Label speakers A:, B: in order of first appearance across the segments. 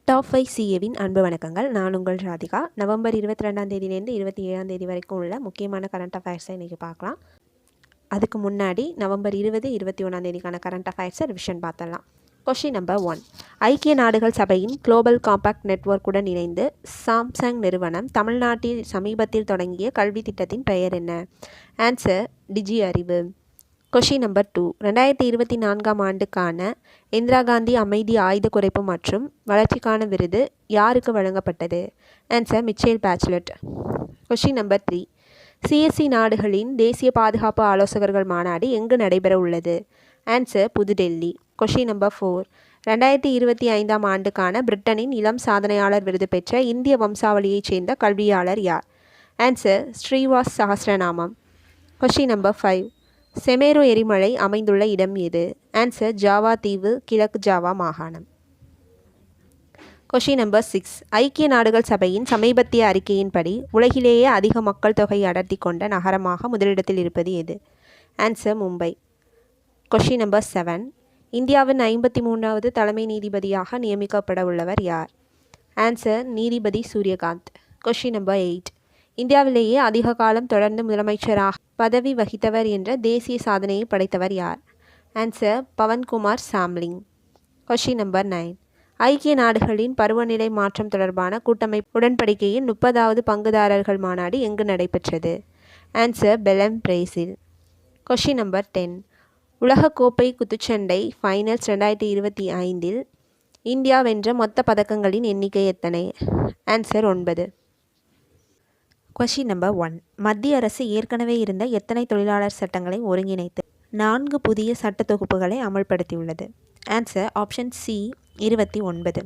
A: Top 5 சிஏவின் அன்பு வணக்கங்கள். நான் உங்கள் ராதிகா. நவம்பர் 22ஆம் தேதியிலேருந்து 27ஆம் தேதி வரைக்கும் உள்ள முக்கியமான கரண்ட் அஃபேர்ஸை இன்றைக்கி பார்க்கலாம். அதுக்கு முன்னாடி நவம்பர் 20, 21ஆம் தேதிக்கான கரண்ட் அஃபேர்ஸை ரிவிஷன் பார்த்தலாம். Question number 1. ஐக்கிய நாடுகள் சபையின் குளோபல் காம்பேக்ட் நெட்வொர்க்குடன் இணைந்து சாம்சங் நிறுவனம் தமிழ்நாட்டில் சமீபத்தில் தொடங்கிய கல்வி திட்டத்தின் பெயர் என்ன? ஆன்சர் டிஜி அறிவு. Question number 2. 2024ஆம் ஆண்டுக்கான இந்திரா காந்தி அமைதி ஆயுத குறைப்பு மற்றும் வளர்ச்சிக்கான விருது யாருக்கு வழங்கப்பட்டது? Answer Michelle Bachelet. Question number 3. CSC நாடுகளின் தேசிய பாதுகாப்பு ஆலோசகர்கள் மாநாடு எங்கு நடைபெற உள்ளது? ஆன்சர் புதுடெல்லி. Question number 4. 2025ஆம் ஆண்டுக்கான பிரிட்டனின் இளம் சாதனையாளர் விருது பெற்ற இந்திய வம்சாவளியைச் சேர்ந்த கல்வியாளர் யார்? Answer Srivas Sahasranamam. Question number 5. Semeru எரிமலை அமைந்துள்ள இடம் எது? ஆன்சர் ஜாவா தீவு, கிழக்கு ஜாவா மாகாணம். Question number 6. ஐக்கிய நாடுகள் சபையின் சமீபத்திய அறிக்கையின்படி உலகிலேயே அதிக மக்கள் தொகை அடர்த்தி கொண்ட நகரமாக முதலிடத்தில் இருப்பது எது? ஆன்சர் மும்பை. Question number 7. இந்தியாவின் 53வது தலைமை நீதிபதியாக நியமிக்கப்பட உள்ளவர் யார்? ஆன்சர் நீதிபதி சூரியகாந்த். Question number 8. இந்தியாவிலேயே அதிக காலம் தொடர்ந்து முதலமைச்சராக பதவி வகித்தவர் என்ற தேசிய சாதனையை படைத்தவர் யார்? Answer Pawan Kumar Chamling. Question number 9. ஐக்கிய நாடுகளின் பருவநிலை மாற்றம் தொடர்பான கூட்டமைப்பு உடன்படிக்கையின் 30வது பங்குதாரர்கள் மாநாடு எங்கு நடைபெற்றது? Answer Belem, Brazil. Question number 10. உலகக்கோப்பை குத்துச்சண்டை ஃபைனல்ஸ் 2025இல் இந்தியா வென்ற மொத்த பதக்கங்களின் எண்ணிக்கை எத்தனை? ஆன்சர் 9. Question number 1. மத்திய அரசு ஏற்கனவே இருந்த எத்தனை தொழிலாளர் சட்டங்களை ஒருங்கிணைத்து 4 புதிய சட்ட தொகுப்புகளை அமல்படுத்தியுள்ளது? Answer option C 29.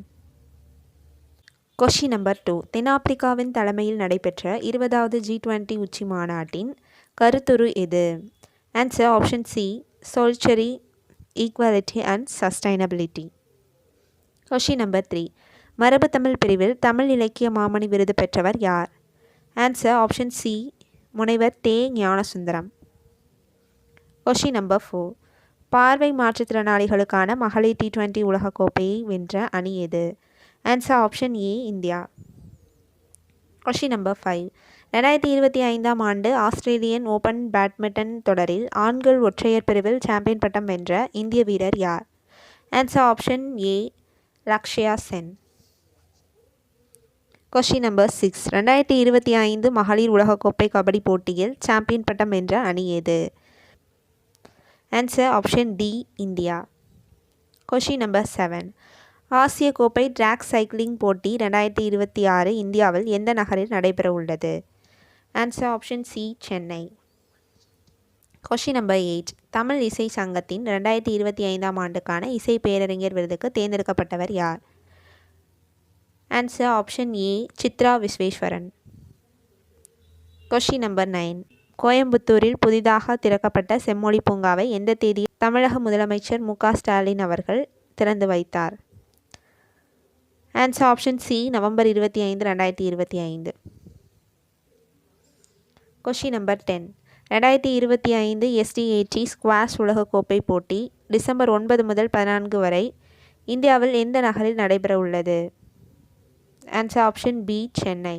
A: Question number 2. தென்னாப்பிரிக்காவின் தலைமையில் நடைபெற்ற 20வது G20 உச்சி மாநாட்டின் கருத்துரு எது? Answer option C solidarity, equality and sustainability. Question number 3. மரபு தமிழ் பிரிவில் தமிழ் இலக்கிய மாமணி விருது பெற்றவர் யார்? ஆன்சர் ஆப்ஷன் சி முனைவர் தே ஞானசுந்தரம். Question number 4. பார்வை மாற்றுத்திறனாளிகளுக்கான மகளிர் T20 உலகக்கோப்பையை வென்ற அணி எது? Answer option A India. Question number 5. 2025ஆம் ஆண்டு ஆஸ்திரேலியன் ஓபன் பேட்மிண்டன் தொடரில் ஆண்கள் ஒற்றையர் பிரிவில் சாம்பியன் பட்டம் வென்ற இந்திய வீரர் யார்? Answer option A Lakshya Sen. Question number 6. 2025 மகளிர் உலகக்கோப்பை கபடி போட்டியில் சாம்பியன் பட்டம் வென்ற அணி எது? Answer option D India. Question number 7. ஆசிய கோப்பை டிராக் சைக்கிளிங் போட்டி 2026 இந்தியாவில் எந்த நகரில் நடைபெற உள்ளது? Answer option C Chennai. Question number 8. Tamil இசை சங்கத்தின் 2025ஆம் ஆண்டுக்கான இசை பேரறிஞர் விருதுக்கு தேர்ந்தெடுக்கப்பட்டவர் யார்? ஆன்சர் ஆப்ஷன் ஏ சித்ரா விஸ்வேஸ்வரன். Question number 9. கோயம்புத்தூரில் புதிதாக திறக்கப்பட்ட செம்மொழி பூங்காவை எந்த தேதியில் தமிழக முதலமைச்சர் மு.க. ஸ்டாலின் அவர்கள் திறந்து வைத்தார்? Answer option C November 25, 2025. Question number 10. 2025 SDAT squash உலகக்கோப்பை போட்டி டிசம்பர் 9 முதல் 14 வரை இந்தியாவில் எந்த நகரில் நடைபெற உள்ளது? Answer option B Chennai.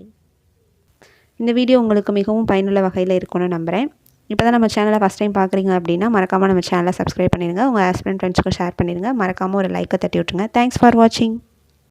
A: இந்த வீடியோ உங்களுக்கு மிகவும் பயனுள்ள வகையில் இருக்கும்னு நம்புகிறேன். இப்போ தான் நம்ம சேனலை ஃபஸ்ட் டைம் பார்க்குறீங்க அப்படின்னா மறக்காமல் நம்ம சேனலை சப்ஸ்கிரைப் பண்ணிடுங்க. உங்கள் ஹஸ்பண்ட் ஃப்ரெண்ட்ஸ்க்கு ஷேர் பண்ணிடுங்க. மறக்காமல் ஒரு லைக்கை தட்டி விட்டுருங்க. தேங்க்ஸ் ஃபார் வாட்சிங்.